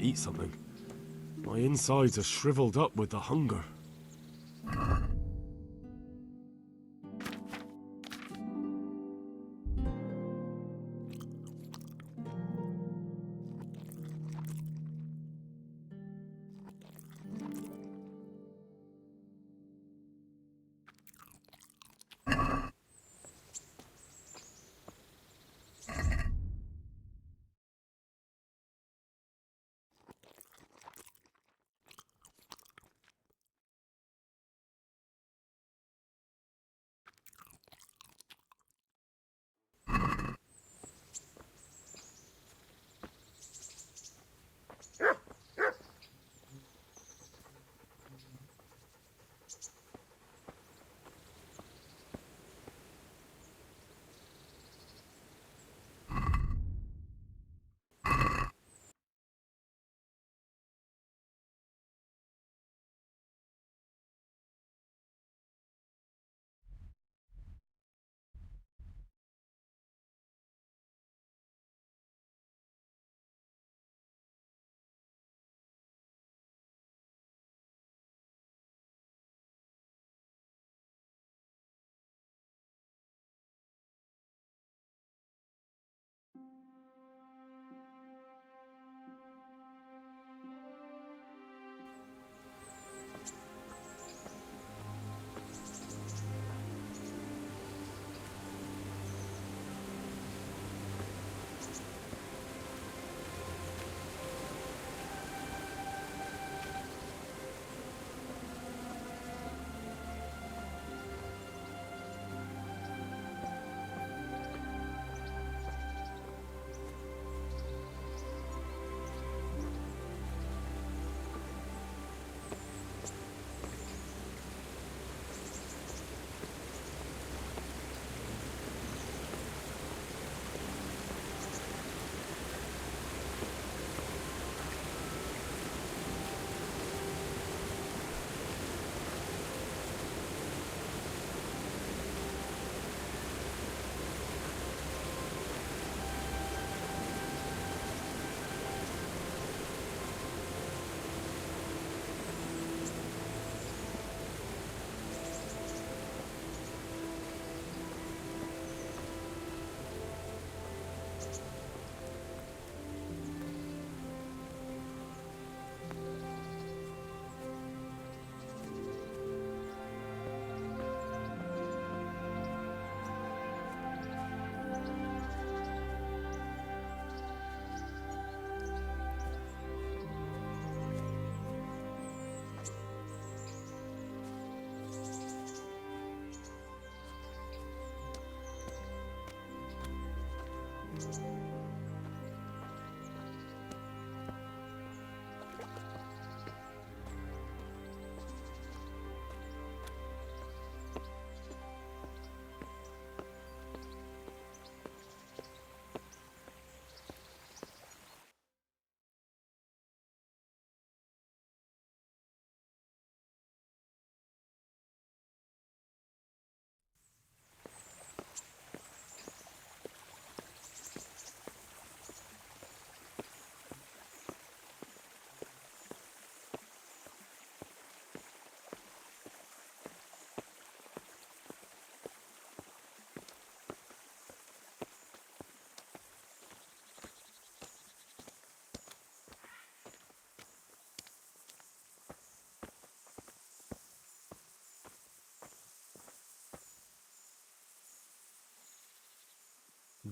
eat something. My insides are shriveled up with the hunger.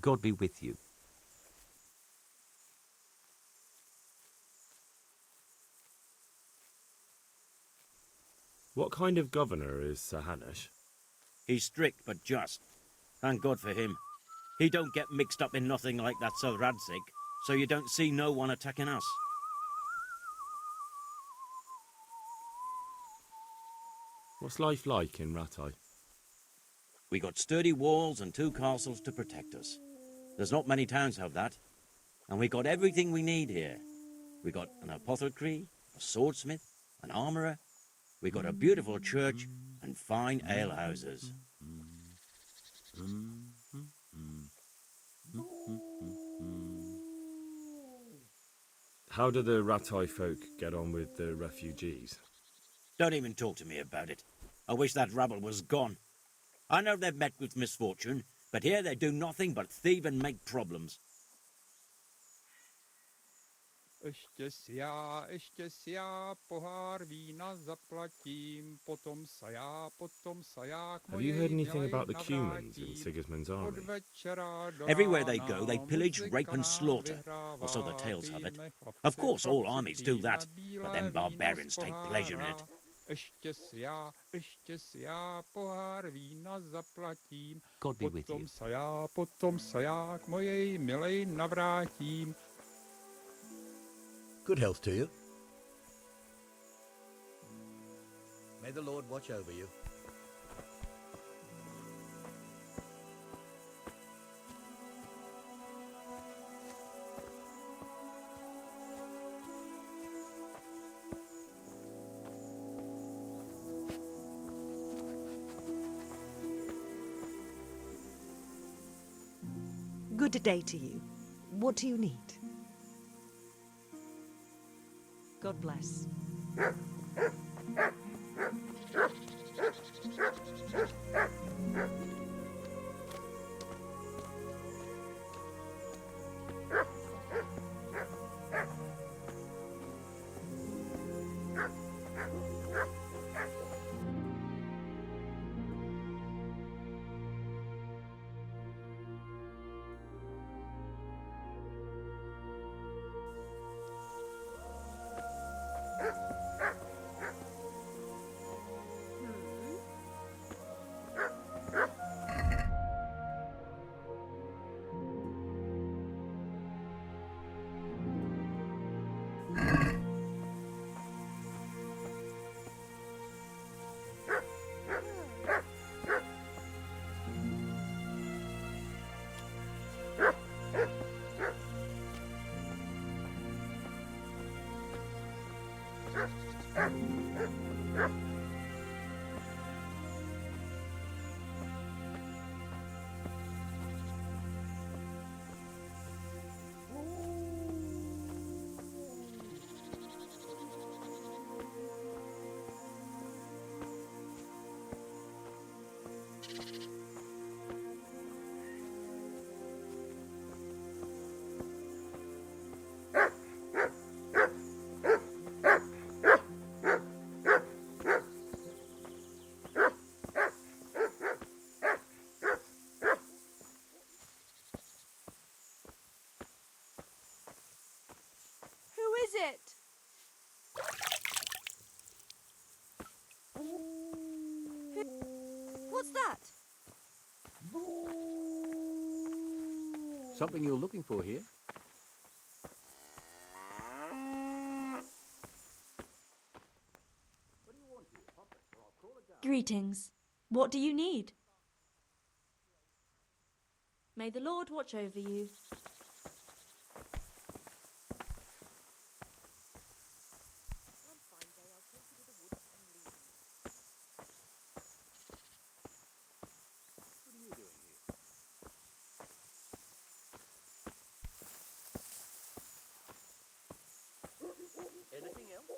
God be with you. What kind of governor is Sir Hanush? He's strict but just. Thank God for him. He don't get mixed up in nothing like that Sir Radzig, so you don't see no one attacking us. What's life like in Rattay? We got sturdy walls and 2 castles to protect us. There's not many towns have that. And we got everything we need here. We got an apothecary, a swordsmith, an armourer. We got a beautiful church and fine alehouses. How do the Ratai folk get on with the refugees? Don't even talk to me about it. I wish that rabble was gone. I know they've met with misfortune, but here they do nothing but thieve and make problems. Ještě si já pohár vína zaplatím, potom sa já k Have you heard mojej anything milej about the Cumans in navrátím. Sigismund's Od army? večera do Everywhere they rána go, they pillage, muzika rape, and nám slaughter, vyhrává, or so the tales have it. pijme Of chlapci, course, all chlapci, armies do that, pijme but bílé them víno z barbarians take pleasure in it. pohára. Ještě si já pohár vína zaplatím, God be with you. potom sa já k mojej milej navrátím. Good health to you. May the Lord watch over you. Good day to you. What do you need? God bless. Who is it? What's that? Something you're looking for here? Greetings. What do you need? May the Lord watch over you. Anything else?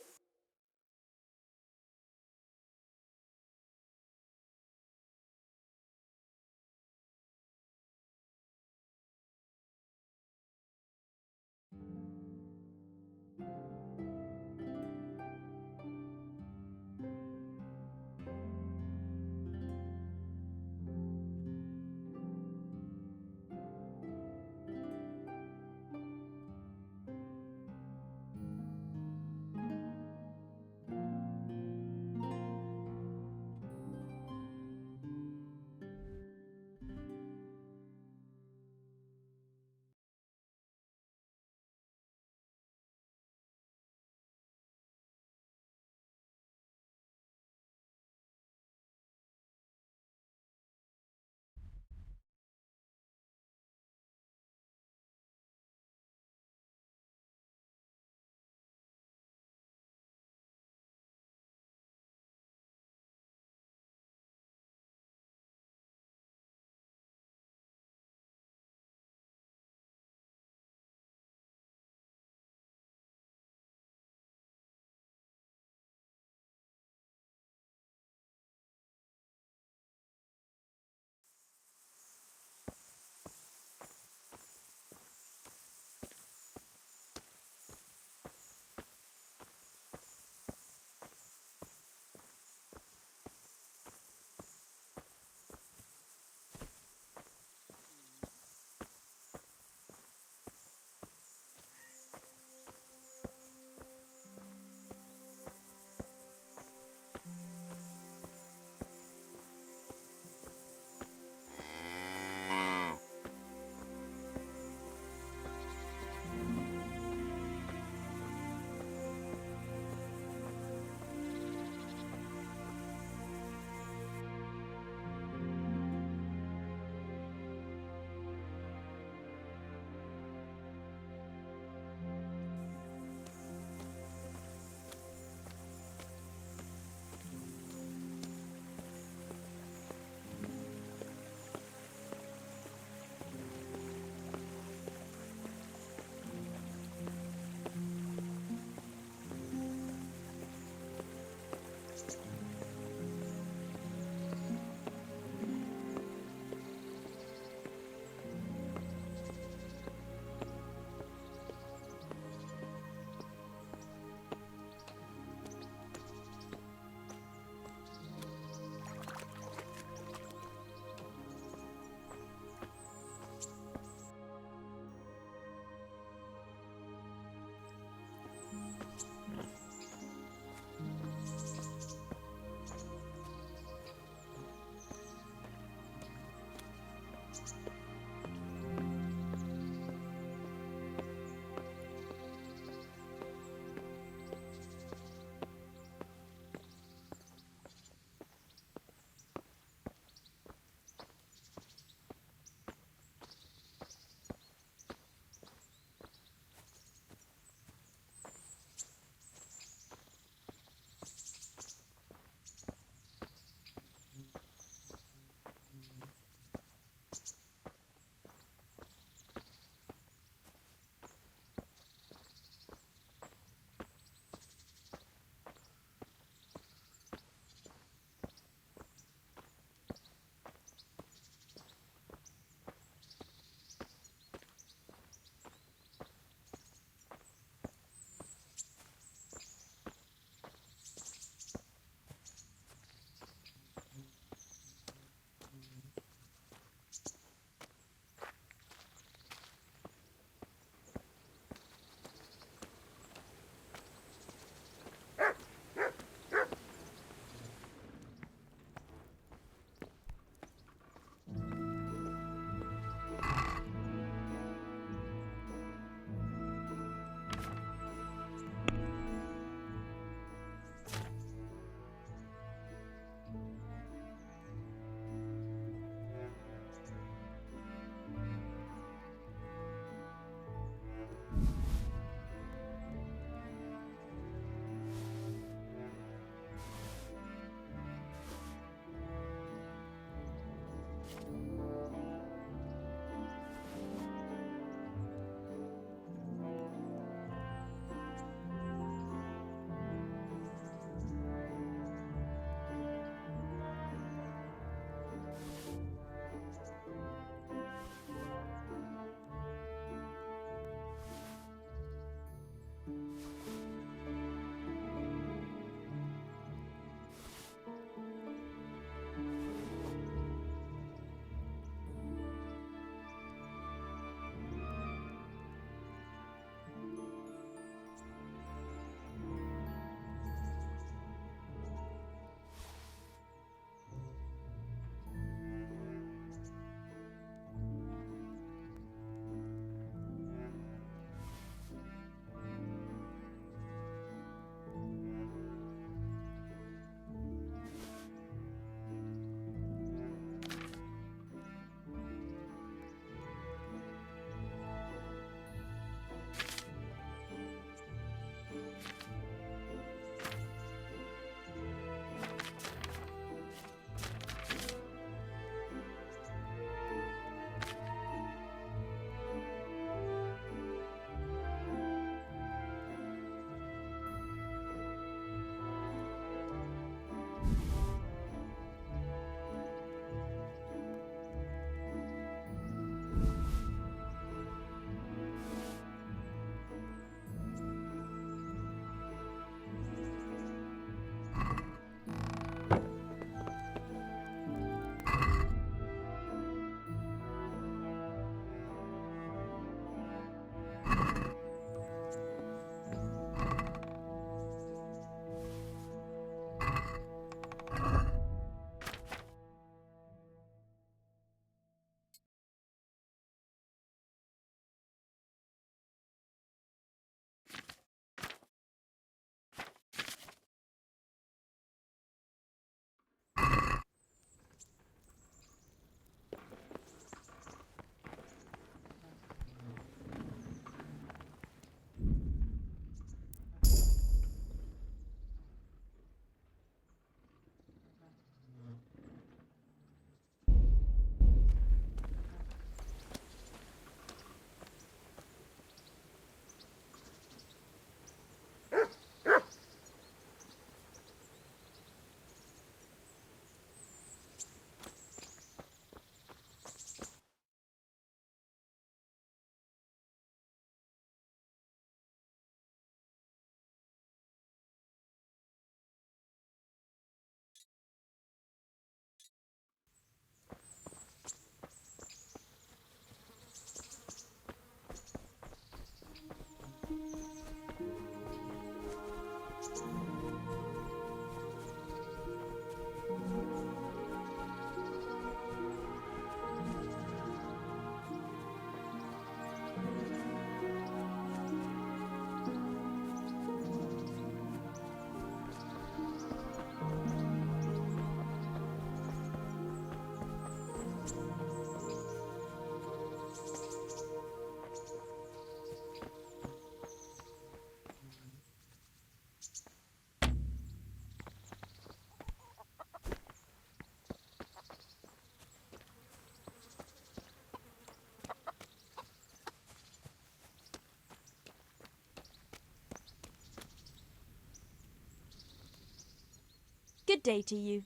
day to you.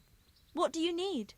What do you need?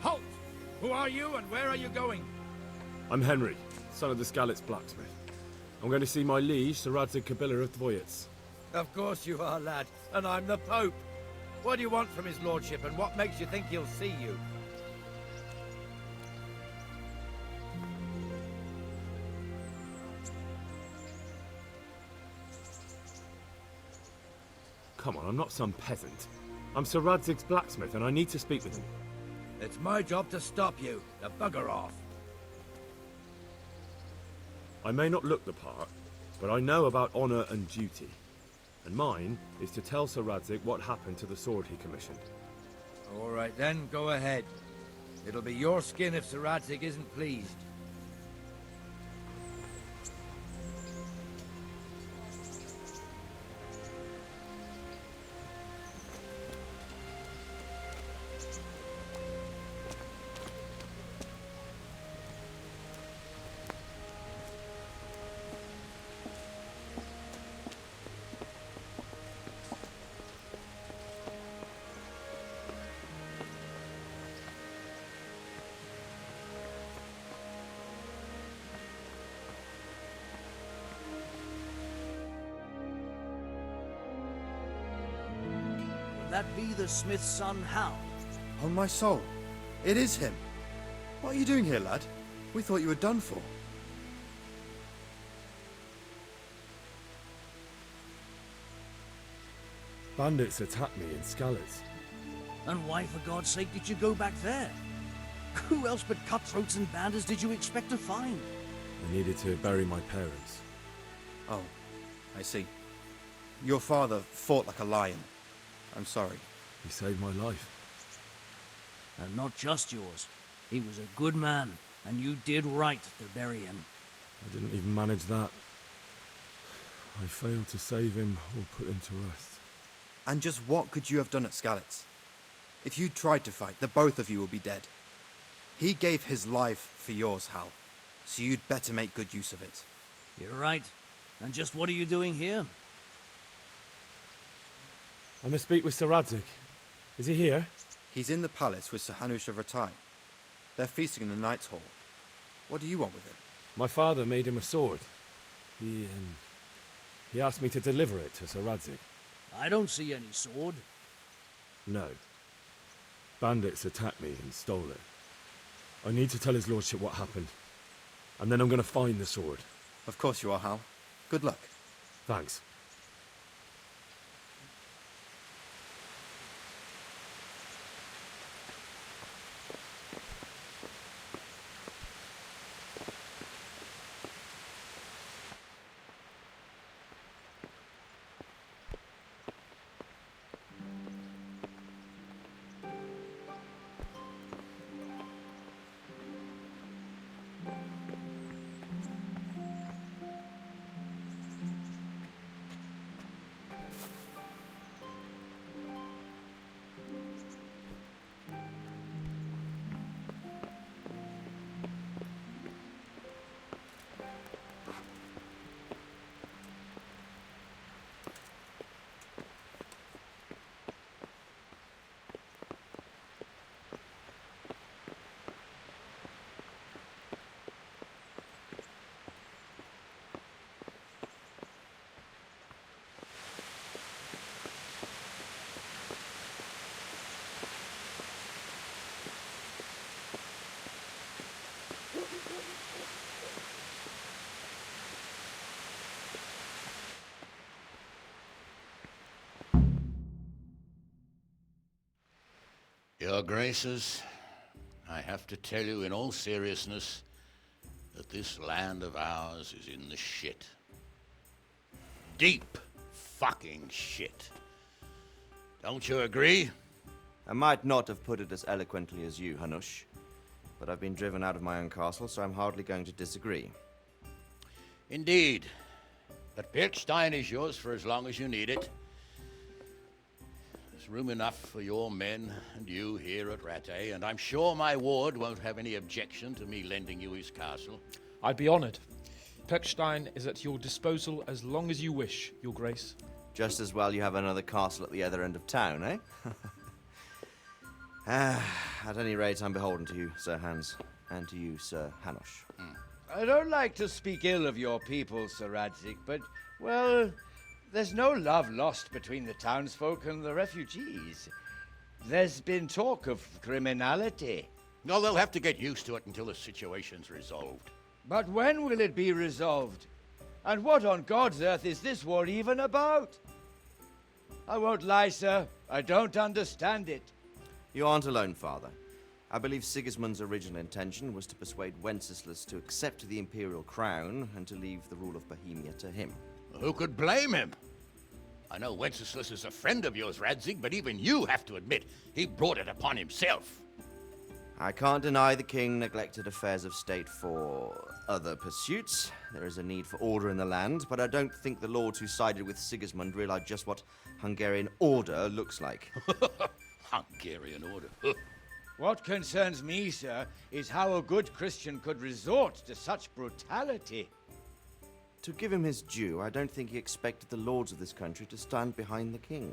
Halt! Who are you and where are you going? I'm Henry, son of the Skalitz blacksmith. I'm going to see my liege, Sir Radzig Kabila of Dvoyets. Of course you are, lad. And I'm the Pope. What do you want from his lordship, and what makes you think he'll see you? Come on, I'm not some peasant. I'm Sir Radzig's blacksmith, and I need to speak with him. It's my job to stop you. Now bugger off. I may not look the part, but I know about honor and duty. And mine is to tell Sir Radzig what happened to the sword he commissioned. All right then, go ahead. It'll be your skin if Sir Radzig isn't pleased. that be the smith's son, Hal? On my soul, it is him. What are you doing here, lad? We thought you were done for. Bandits attacked me in Skalitz. And why, for God's sake, did you go back there? Who else but cutthroats and bandits did you expect to find? I needed to bury my parents. Oh, I see. Your father fought like a lion. I'm sorry. He saved my life. And not just yours. He was a good man, and you did right to bury him. I didn't even manage that. I failed to save him or put him to rest. And just what could you have done at Skalitz? If you tried to fight, the both of you will be dead. He gave his life for yours, Hal. So you'd better make good use of it. You're right. And just what are you doing here? I must speak with Sir Radzig. Is he here? He's in the palace with Sir Hanush of Rattay. They're feasting in the Knight's Hall. What do you want with him? My father made him a sword. He asked me to deliver it to Sir Radzig. I don't see any sword. No. Bandits attacked me and stole it. I need to tell his lordship what happened. And then I'm going to find the sword. Of course you are, Hal. Good luck. Thanks. Your Graces, I have to tell you in all seriousness that this land of ours is in the shit. Deep fucking shit. Don't you agree? I might not have put it as eloquently as you, Hanush, but I've been driven out of my own castle, so I'm hardly going to disagree. Indeed. But Pilchstein is yours for as long as you need it. There's room enough for your men and you here at Rattay, and I'm sure my ward won't have any objection to me lending you his castle. I'd be honored. Pechstein is at your disposal as long as you wish, Your Grace. Just as well you have another castle at the other end of town, eh? At any rate, I'm beholden to you, Sir Hans, and to you, Sir Hanush. I don't like to speak ill of your people, Sir Radzig, but, well, there's no love lost between the townsfolk and the refugees. There's been talk of criminality. No, they'll have to get used to it until the situation's resolved. But when will it be resolved? And what on God's earth is this war even about? I won't lie, sir. I don't understand it. You aren't alone, Father. I believe Sigismund's original intention was to persuade Wenceslas to accept the imperial crown and to leave the rule of Bohemia to him. Who could blame him? I know Wenceslas is a friend of yours, Radzig, but even you have to admit he brought it upon himself. I can't deny the king neglected affairs of state for other pursuits. There is a need for order in the land, but I don't think the lords who sided with Sigismund realized just what Hungarian order looks like. Hungarian order? What concerns me, sir, is how a good Christian could resort to such brutality. To give him his due, I don't think he expected the lords of this country to stand behind the king.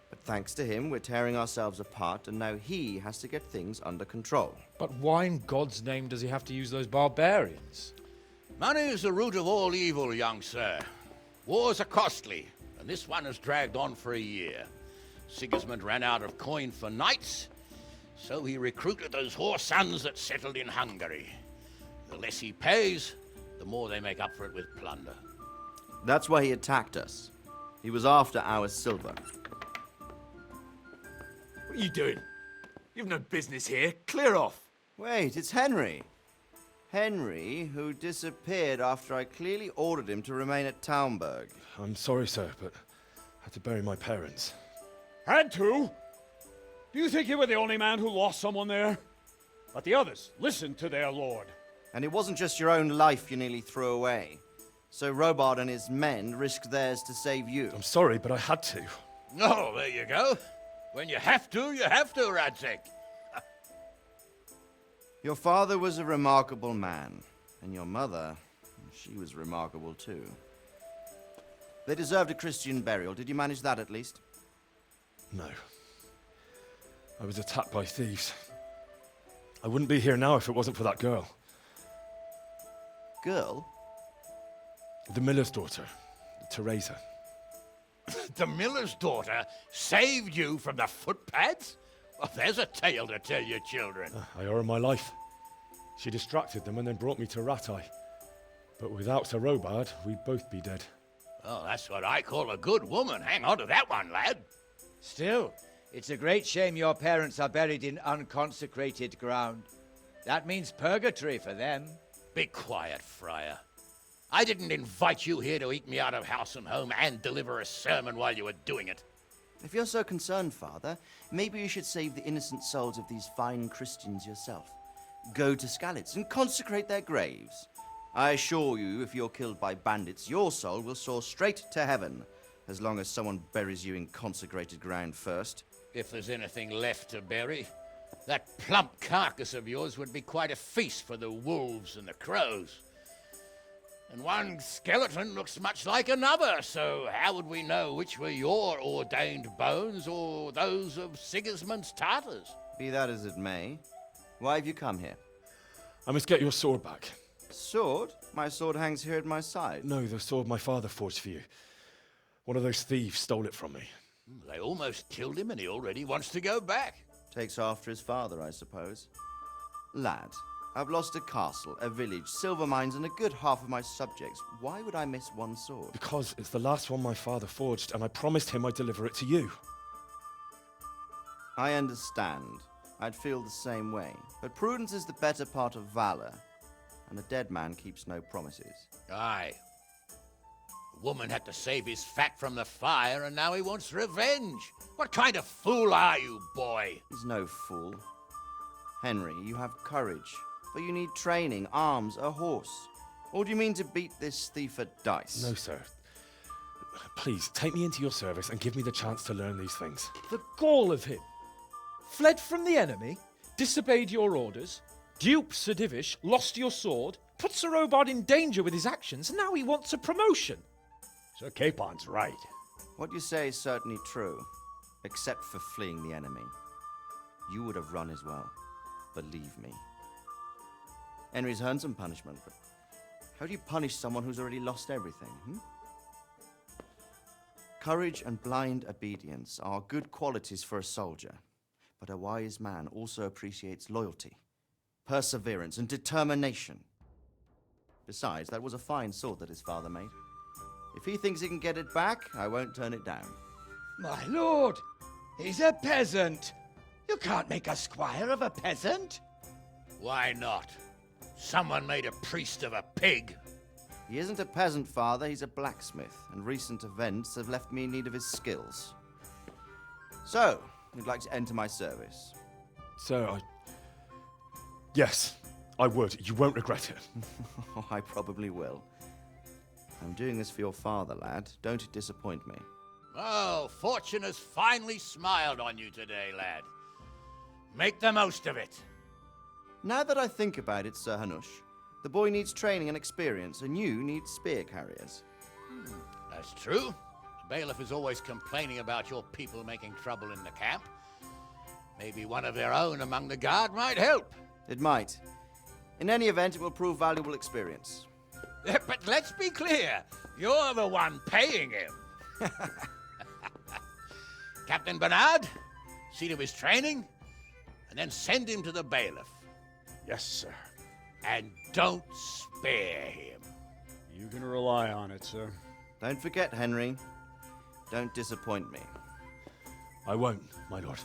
But thanks to him, we're tearing ourselves apart, and now he has to get things under control. But why in God's name does he have to use those barbarians? Money is the root of all evil, young sir. Wars are costly, and this one has dragged on for a year. Sigismund ran out of coin for knights, so he recruited those whore sons that settled in Hungary. The less he pays, the more they make up for it with plunder. That's why he attacked us. He was after our silver. What are you doing? You've no business here. Clear off. Wait, it's Henry. Henry, who disappeared after I clearly ordered him to remain at Townburg. I'm sorry, sir, but I had to bury my parents. Had to? Do you think you were the only man who lost someone there? But the others listened to their lord. And it wasn't just your own life you nearly threw away. So Robard and his men risked theirs to save you. I'm sorry, but I had to. Oh, there you go. When you have to, Radzig. Your father was a remarkable man, and your mother, she was remarkable too. They deserved a Christian burial. Did you manage that at least? No. I was attacked by thieves. I wouldn't be here now if it wasn't for that girl. Girl? The miller's daughter, Teresa. The miller's daughter saved you from the footpads? Well, there's a tale to tell your children. I owe her my life. She distracted them and then brought me to Rattay. But without Sir Robard, we'd both be dead. Oh, that's what I call a good woman. Hang on to that one, lad. Still, it's a great shame your parents are buried in unconsecrated ground. That means purgatory for them. Be quiet, Friar. I didn't invite you here to eat me out of house and home and deliver a sermon while you were doing it. If you're so concerned, Father, maybe you should save the innocent souls of these fine Christians yourself. Go to Skalitz and consecrate their graves. I assure you, if you're killed by bandits, your soul will soar straight to heaven, as long as someone buries you in consecrated ground first. If there's anything left to bury, that plump carcass of yours would be quite a feast for the wolves and the crows. And one skeleton looks much like another, so how would we know which were your ordained bones or those of Sigismund's Tartars? Be that as it may, why have you come here? I must get your sword back. Sword? My sword hangs here at my side. No, the sword my father forged for you. One of those thieves stole it from me. They almost killed him and he already wants to go back. Takes after his father, I suppose. Lad, I've lost a castle, a village, silver mines, and a good half of my subjects. Why would I miss one sword? Because it's the last one my father forged, and I promised him I'd deliver it to you. I understand. I'd feel the same way. But prudence is the better part of valor, and a dead man keeps no promises. Aye. The woman had to save his fat from the fire, and now he wants revenge. What kind of fool are you, boy? He's no fool. Henry, you have courage, but you need training, arms, a horse. Or do you mean to beat this thief at dice? No, sir. Please, take me into your service and give me the chance to learn these things. The gall of him. Fled from the enemy, disobeyed your orders, duped Sir Divish, lost your sword, put Sir Robard in danger with his actions, and now he wants a promotion. Sir Capon's right. What you say is certainly true, except for fleeing the enemy. You would have run as well, believe me. Henry's earned some punishment, but how do you punish someone who's already lost everything, Courage and blind obedience are good qualities for a soldier, but a wise man also appreciates loyalty, perseverance, and determination. Besides, that was a fine sword that his father made. If he thinks he can get it back, I won't turn it down. My lord, he's a peasant. You can't make a squire of a peasant. Why not? Someone made a priest of a pig. He isn't a peasant, Father, he's a blacksmith, and recent events have left me in need of his skills. So, you'd like to enter my service? Sir, Yes, I would. You won't regret it. Oh, I probably will. I'm doing this for your father, lad. Don't it disappoint me. Oh, fortune has finally smiled on you today, lad. Make the most of it. Now that I think about it, Sir Hanush, the boy needs training and experience, and you need spear carriers. That's true. The bailiff is always complaining about your people making trouble in the camp. Maybe one of their own among the guard might help. It might. In any event, it will prove valuable experience. But let's be clear, you're the one paying him. Captain Bernard, see to his training, and then send him to the bailiff. Yes, sir. And don't spare him. You can rely on it, sir. Don't forget, Henry. Don't disappoint me. I won't, my lord.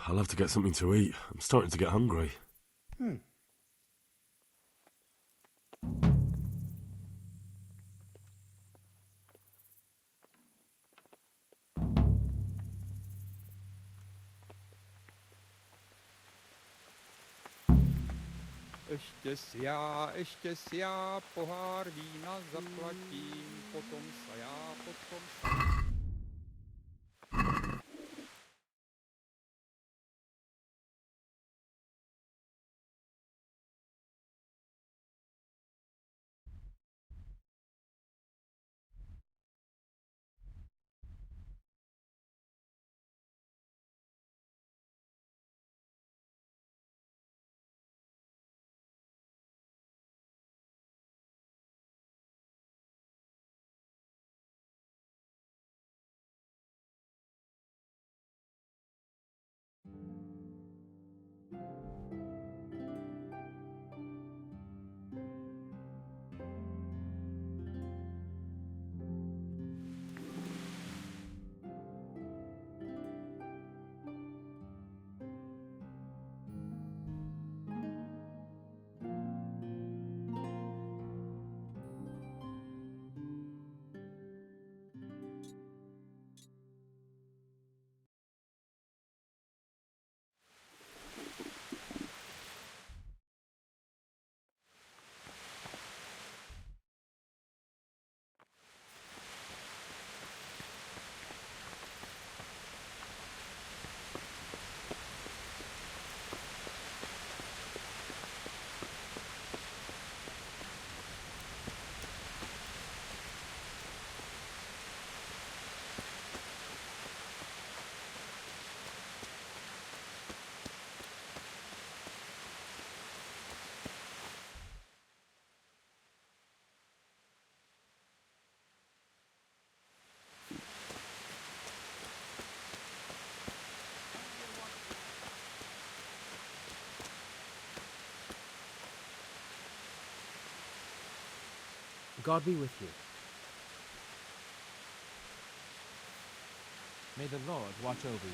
I'll have to get something to eat. I'm starting to get hungry. Ještě si já pohár vína zaplatím, potom se já, potom se... God be with you. May the Lord watch over you.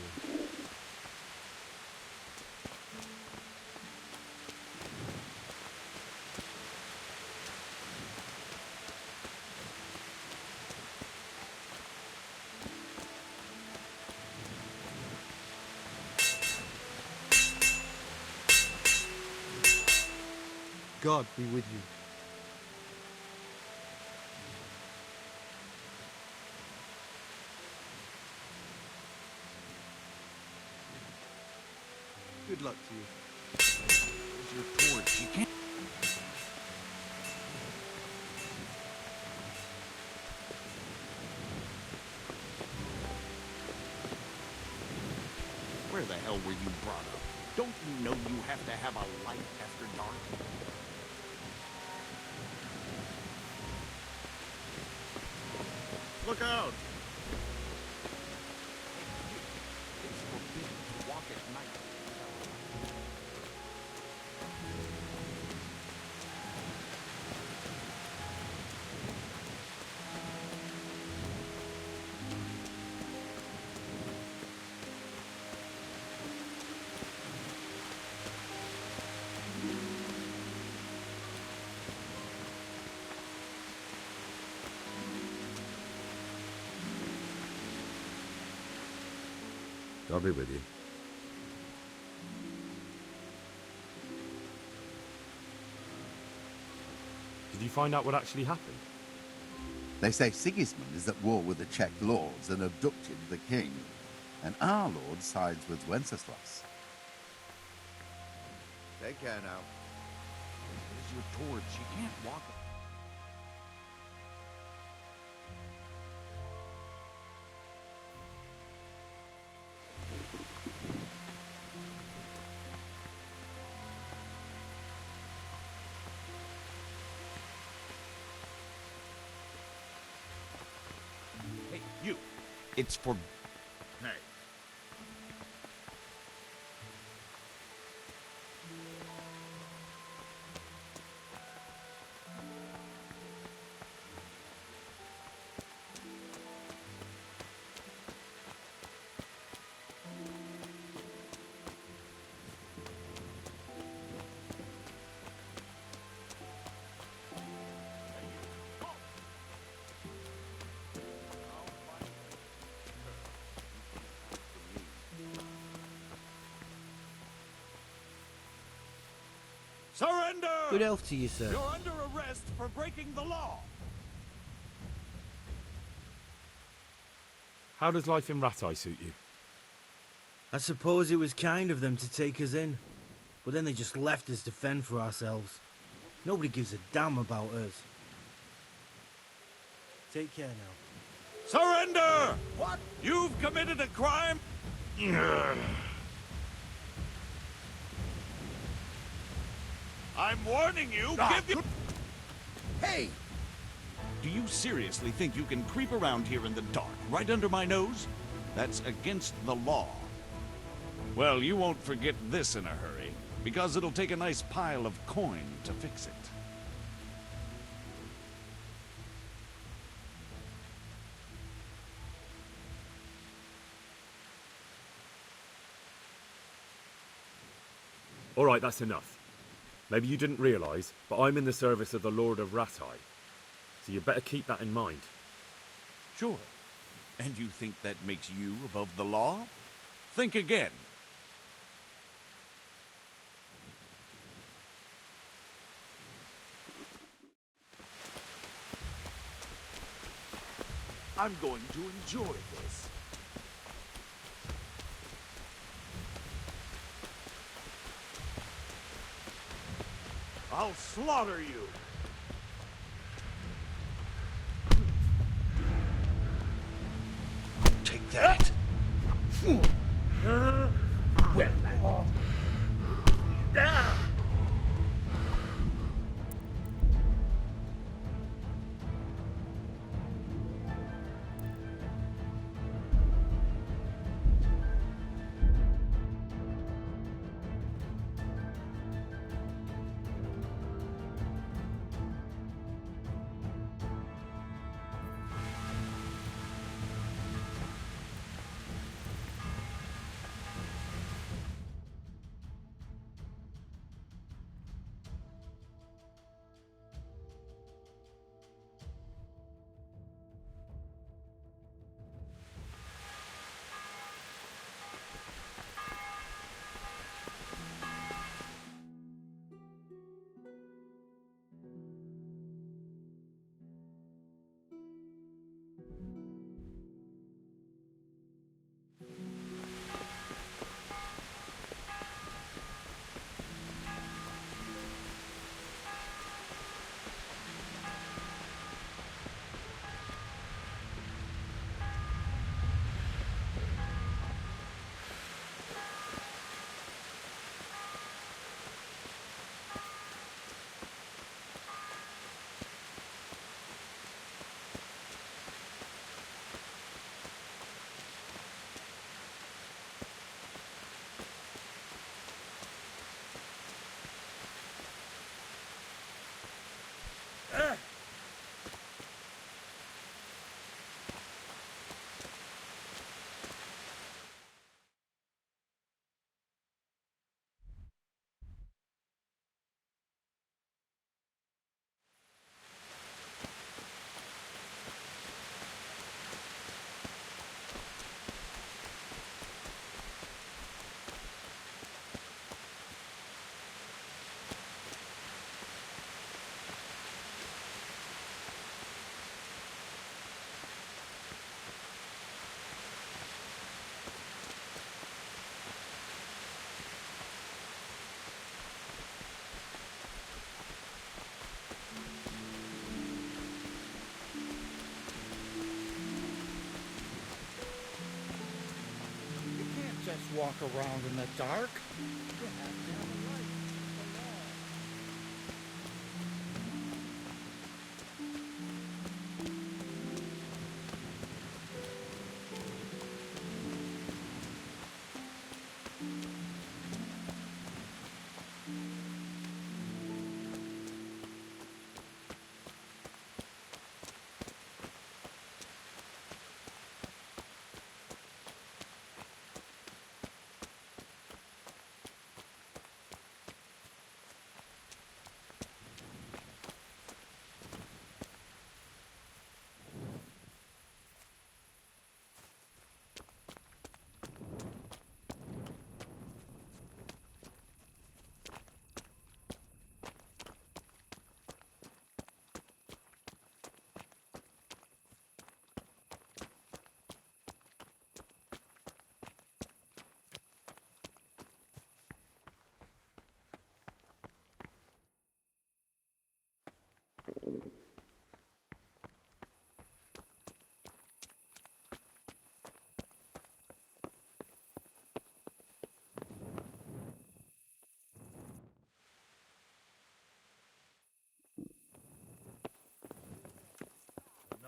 God be with you. Good luck to you. There's your torch. You can't... Where the hell were you brought up? Don't you know you have to have a light after dark? Look out! It's forbidden to walk at night. I'll be with you. Did you find out what actually happened? They say Sigismund is at war with the Czech lords and abducted the king, and our lord sides with Wenceslas. Take care now. There's your torch. You can't walk... It's for... Hey. Surrender! Good health to you, sir. You're under arrest for breaking the law. How does life in Ratai suit you? I suppose it was kind of them to take us in, but then they just left us to fend for ourselves. Nobody gives a damn about us. Take care now. Surrender! What? You've committed a crime? I'm warning you. Hey! Do you seriously think you can creep around here in the dark, right under my nose? That's against the law. Well, you won't forget this in a hurry, because it'll take a nice pile of coin to fix it. All right, that's enough. Maybe you didn't realise, but I'm in the service of the Lord of Ratai. So you better keep that in mind. Sure. And you think that makes you above the law? Think again. I'm going to enjoy this. I'll slaughter you. Take that. Well, Just walk around in the dark. You have to have a light.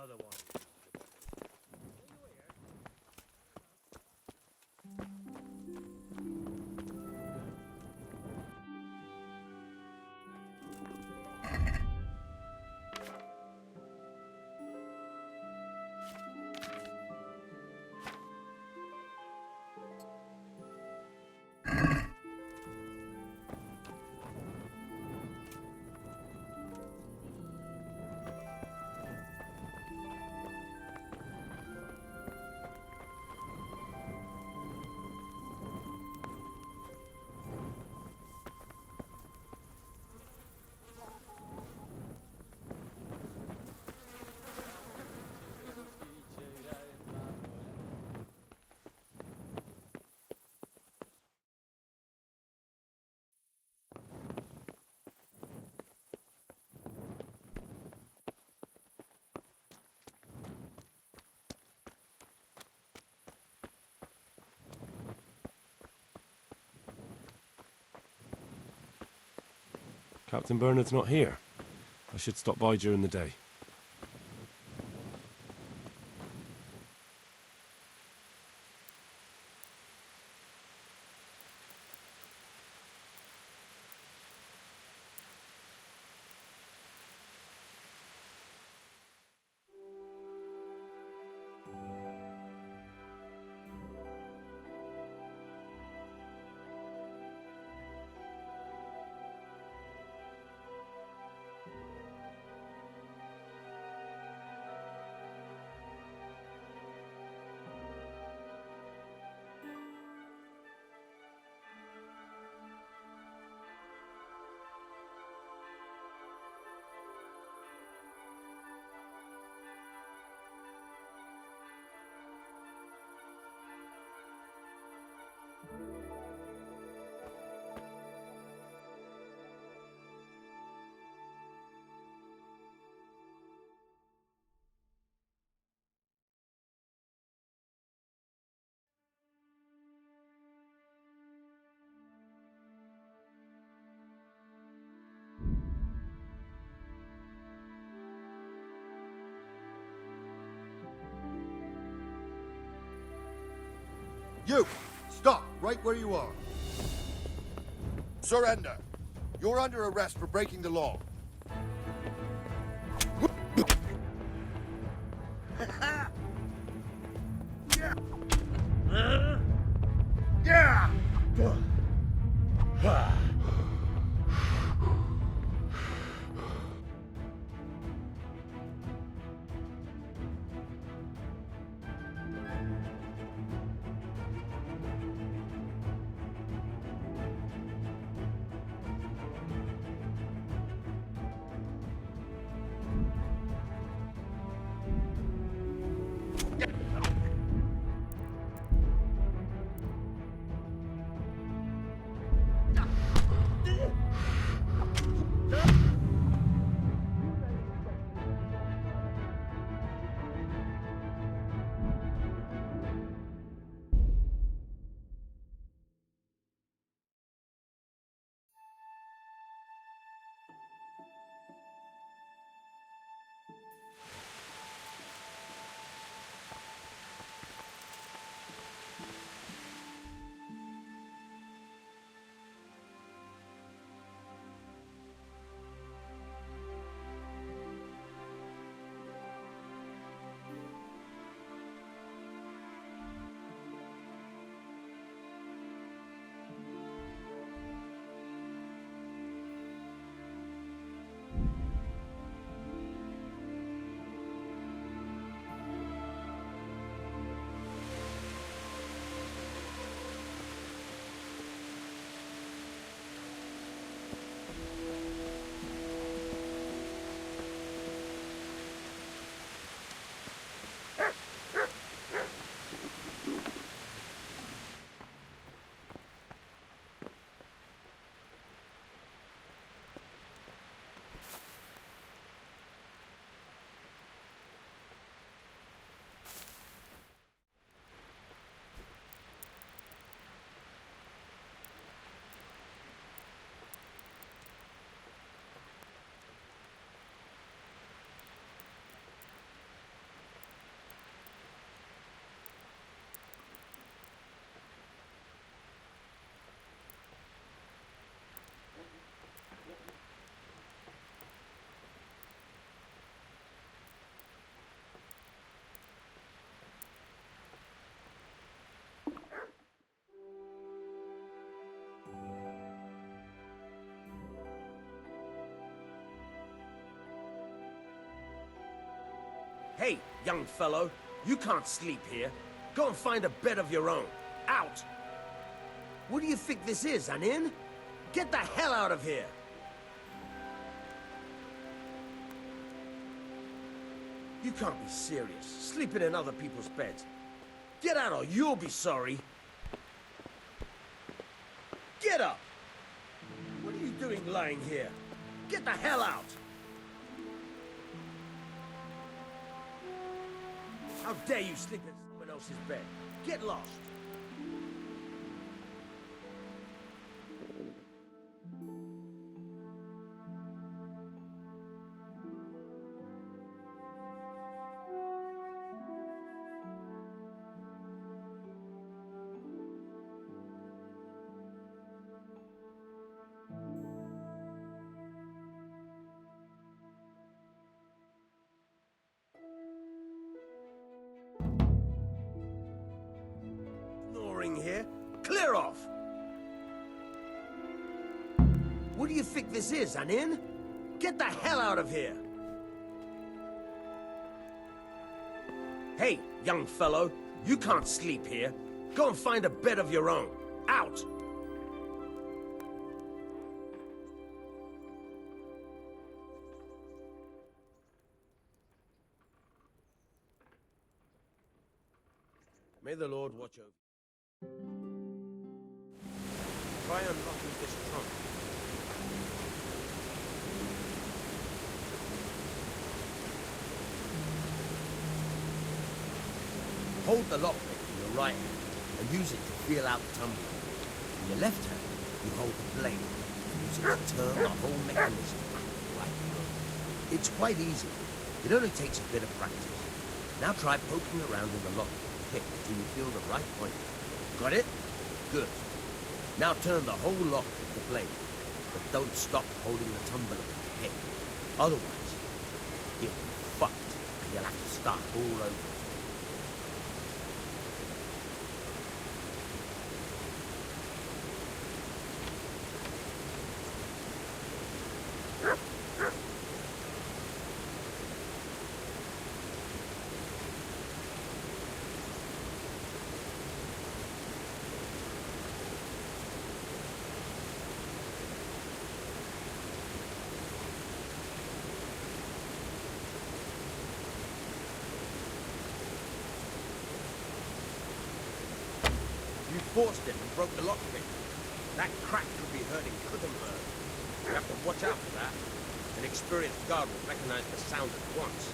Another one. Captain Bernard's not here. I should stop by during the day. You! Stop right where you are. Surrender. You're under arrest for breaking the law. Yeah! Hey, young fellow, you can't sleep here. Go and find a bed of your own. Out! What do you think this is, an inn? Get the hell out of here! You can't be serious, sleeping in other people's beds. Get out or you'll be sorry. Get up! What are you doing lying here? Get the hell out! How dare you sleep in someone else's bed? Get lost! Here? Clear off! What do you think this is, an inn? Get the hell out of here! Hey, young fellow, you can't sleep here. Go and find a bed of your own. Out! May the Lord watch over you. Try unlocking this trunk. Hold the lockpick in your right hand and use it to feel out the tumbler. In your left hand, you hold the blade and use it to turn the whole mechanism like that. It's quite easy. It only takes a bit of practice. Now try poking around in the lockpick until you feel the right point. Got it? Good. Now turn the whole lock with the blade, but don't stop holding the tumbler with the pick. Otherwise, you'll be fucked and you'll have to start all over. You forced it and broke the lockpick. That crack could be hurting Kuttenberg. You have to watch out for that. An experienced guard will recognize the sound at once.